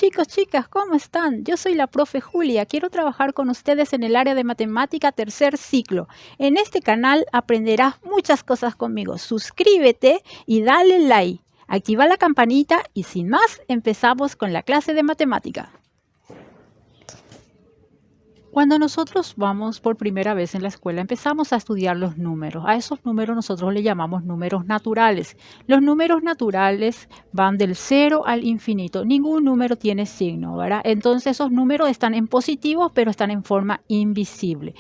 chicos, chicas, ¿cómo están? Yo soy la profe Julia. Quiero trabajar con ustedes en el área de matemática tercer ciclo. En este canal aprenderás muchas cosas conmigo. Suscríbete y dale like. Activa la campanita y sin más, empezamos con la clase de matemática. Cuando nosotros vamos por primera vez en la escuela, empezamos a estudiar los números. A esos números nosotros le llamamos números naturales. Los números naturales van del 0 al infinito. Ningún número tiene signo, ¿verdad? Entonces esos números están en positivos, pero están en forma invisible.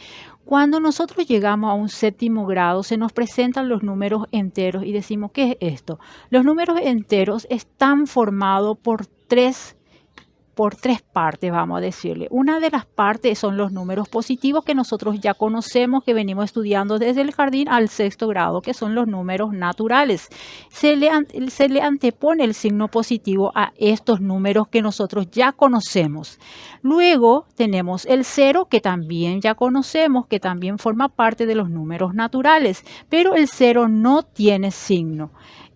Cuando nosotros llegamos a un séptimo grado, se nos presentan los números enteros y decimos, ¿qué es esto? Los números enteros están formados por tres partes, vamos a decirle. Una de las partes son los números positivos que nosotros ya conocemos, que venimos estudiando desde el jardín al sexto grado, que son los números naturales. Se le antepone el signo positivo a estos números que nosotros ya conocemos. Luego tenemos el 0, que también ya conocemos, que también forma parte de los números naturales, pero el 0 no tiene signo.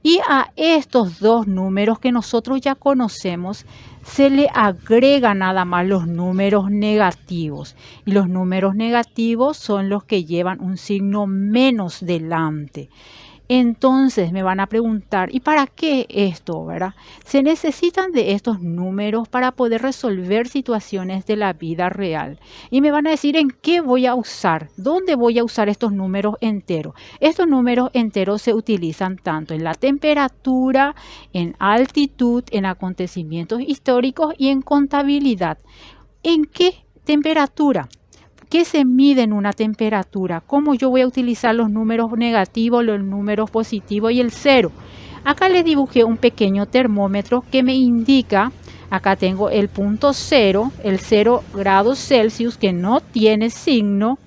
Y a estos dos números que nosotros ya conocemos, se le agrega nada más los números negativos. Y los números negativos son los que llevan un signo menos delante. Entonces me van a preguntar, ¿y para qué esto, verdad? Se necesitan de estos números para poder resolver situaciones de la vida real. Y me van a decir en qué voy a usar, dónde voy a usar estos números enteros. Estos números enteros se utilizan tanto en la temperatura, en altitud, en acontecimientos históricos y en contabilidad. ¿En qué temperatura? ¿Qué se mide en una temperatura? ¿Cómo yo voy a utilizar los números negativos, los números positivos y el 0? Acá les dibujé un pequeño termómetro que me indica, acá tengo el punto 0, el 0 grados Celsius que no tiene signo.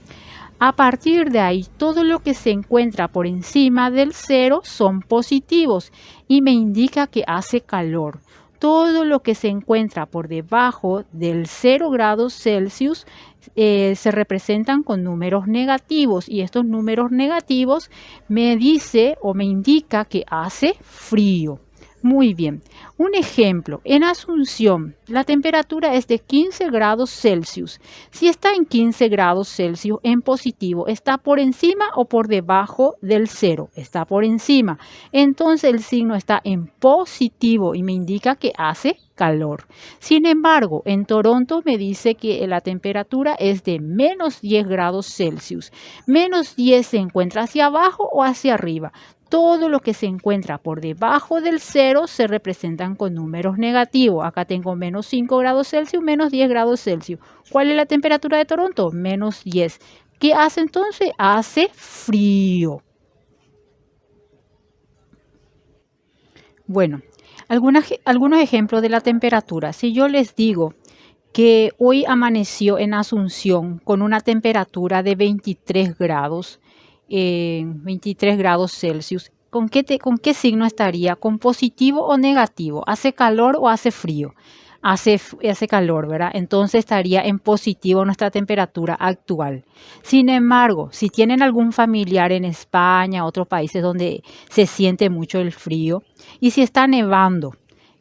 A partir de ahí, todo lo que se encuentra por encima del 0 son positivos y me indica que hace calor. Todo lo que se encuentra por debajo del 0 grados Celsius se representan con números negativos y estos números negativos me dice o me indica que hace frío. Muy bien, un ejemplo, en Asunción la temperatura es de 15 grados Celsius. Si está en 15 grados Celsius en positivo, ¿está por encima o por debajo del 0? Está por encima. Entonces el signo está en positivo y me indica que hace calor. Sin embargo, en Toronto me dice que la temperatura es de menos 10 grados Celsius. Menos 10 se encuentra hacia abajo o hacia arriba. Todo lo que se encuentra por debajo del 0 se representan con números negativos. Acá tengo menos 5 grados Celsius, menos 10 grados Celsius. ¿Cuál es la temperatura de Toronto? Menos 10. ¿Qué hace entonces? Hace frío. Bueno, algunos ejemplos de la temperatura. Si yo les digo que hoy amaneció en Asunción con una temperatura de 23 grados, 23 grados Celsius, ¿con qué signo estaría? ¿Con positivo o negativo? ¿Hace calor o hace frío? Hace calor, ¿verdad? Entonces estaría en positivo nuestra temperatura actual. Sin embargo, si tienen algún familiar en España, otros países donde se siente mucho el frío, y si está nevando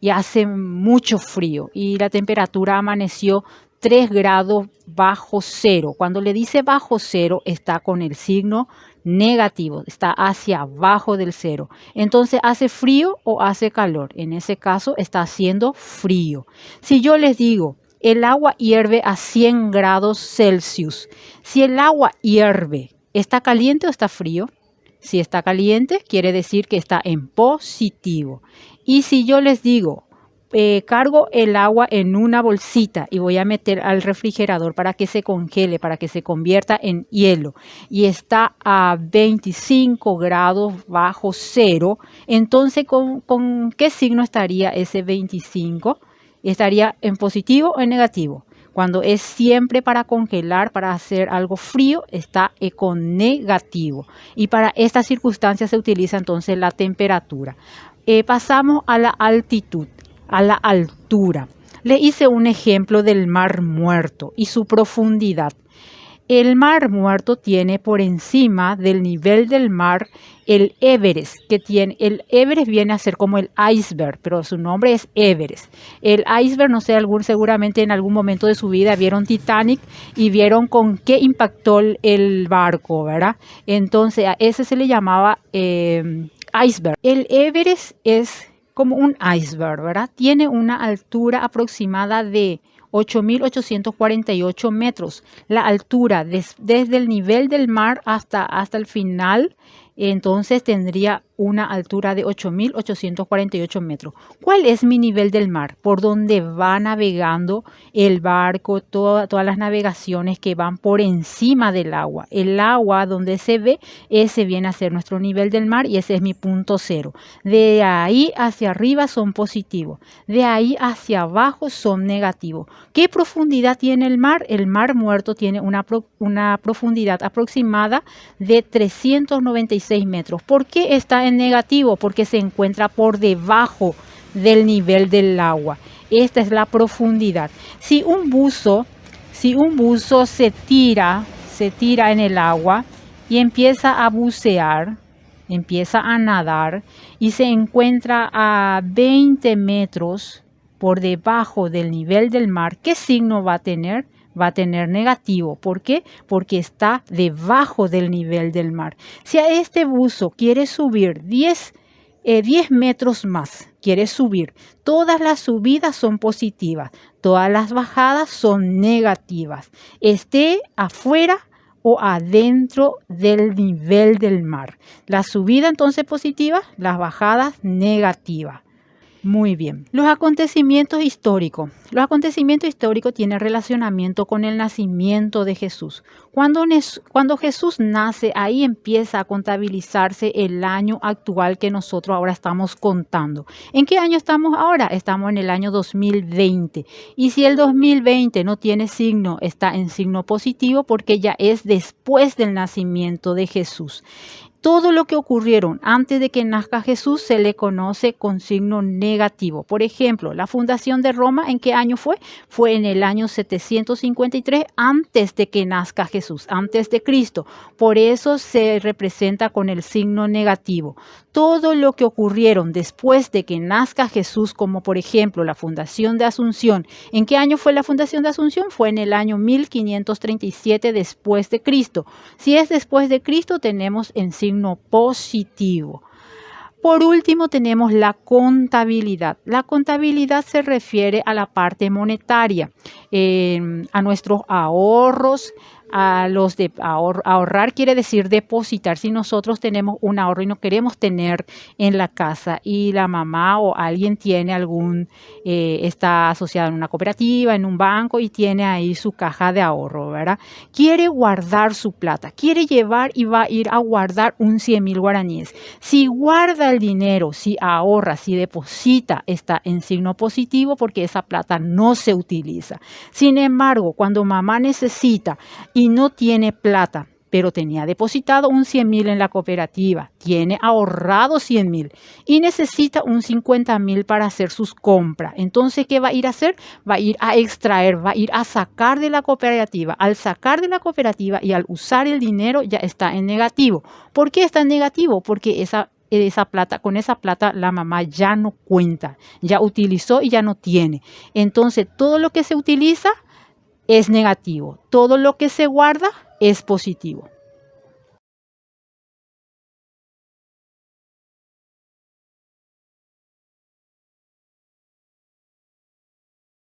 y hace mucho frío y la temperatura amaneció 3 grados bajo cero. Cuando le dice bajo cero, está con el signo negativo, está hacia abajo del 0. Entonces, ¿hace frío o hace calor? En ese caso, está haciendo frío. Si yo les digo, el agua hierve a 100 grados Celsius. Si el agua hierve, ¿está caliente o está frío? Si está caliente, quiere decir que está en positivo. Y si yo les digo, cargo el agua en una bolsita y voy a meter al refrigerador para que se congele, para que se convierta en hielo y está a 25 grados bajo cero, entonces ¿con qué signo estaría ese 25? ¿Estaría en positivo o en negativo? Cuando es siempre para congelar, para hacer algo frío, está con negativo. Y para esta circunstancia se utiliza entonces la temperatura. Pasamos a la altitud. A la altura. Le hice un ejemplo del Mar Muerto y su profundidad. El Mar Muerto tiene por encima del nivel del mar el Everest, el Everest viene a ser como el iceberg, pero su nombre es Everest. El iceberg, no sé, seguramente en algún momento de su vida vieron Titanic y vieron con qué impactó el barco, ¿verdad? Entonces a ese se le llamaba iceberg. El Everest es como un iceberg, ¿verdad? Tiene una altura aproximada de 8.848 metros. La altura desde el nivel del mar hasta el final, entonces tendría una altura de 8.848 metros. ¿Cuál es mi nivel del mar? Por donde va navegando el barco, todas las navegaciones que van por encima del agua. El agua donde se ve, ese viene a ser nuestro nivel del mar y ese es mi punto cero. De ahí hacia arriba son positivos, de ahí hacia abajo son negativos. ¿Qué profundidad tiene el mar? El Mar Muerto tiene una profundidad aproximada de 396 metros. ¿Por qué está en negativo? Porque se encuentra por debajo del nivel del agua. Esta es la profundidad. Si un buzo se tira en el agua y empieza a bucear, empieza a nadar y se encuentra a 20 metros por debajo del nivel del mar, ¿qué signo va a tener? Va a tener negativo. ¿Por qué? Porque está debajo del nivel del mar. Si a este buzo quiere subir 10 metros más, quiere subir, todas las subidas son positivas, todas las bajadas son negativas. Esté afuera o adentro del nivel del mar. La subida entonces positiva, las bajadas negativas. Muy bien. Los acontecimientos históricos. Los acontecimientos históricos tienen relacionamiento con el nacimiento de Jesús. Cuando Jesús nace, ahí empieza a contabilizarse el año actual que nosotros ahora estamos contando. ¿En qué año estamos ahora? Estamos en el año 2020. Y si el 2020 no tiene signo, está en signo positivo porque ya es después del nacimiento de Jesús. Todo lo que ocurrieron antes de que nazca Jesús se le conoce con signo negativo. Por ejemplo, la fundación de Roma, ¿en qué año fue? Fue en el año 753 antes de que nazca Jesús, antes de Cristo. Por eso se representa con el signo negativo. Todo lo que ocurrieron después de que nazca Jesús, como por ejemplo la fundación de Asunción. ¿En qué año fue la fundación de Asunción? Fue en el año 1537 después de Cristo. Si es después de Cristo, tenemos en signo positivo. Por último, tenemos la contabilidad. La contabilidad se refiere a la parte monetaria, a nuestros ahorros. Ahorrar quiere decir depositar. Si nosotros tenemos un ahorro y no queremos tener en la casa y la mamá o alguien tiene está asociado en una cooperativa, en un banco y tiene ahí su caja de ahorro, ¿verdad? Quiere guardar su plata, quiere llevar y va a ir a guardar un 100.000 guaraníes. Si guarda el dinero, si ahorra, si deposita, está en signo positivo porque esa plata no se utiliza. Sin embargo, cuando mamá necesita y no tiene plata, pero tenía depositado un 100.000 en la cooperativa, tiene ahorrado 100.000 y necesita un 50.000 para hacer sus compras. Entonces, ¿qué va a ir a hacer? Va a ir a extraer, va a ir a sacar de la cooperativa. Al sacar de la cooperativa y al usar el dinero ya está en negativo. ¿Por qué está en negativo? Porque con esa plata la mamá ya no cuenta, ya utilizó y ya no tiene. Entonces, todo lo que se utiliza es negativo. Todo lo que se guarda es positivo.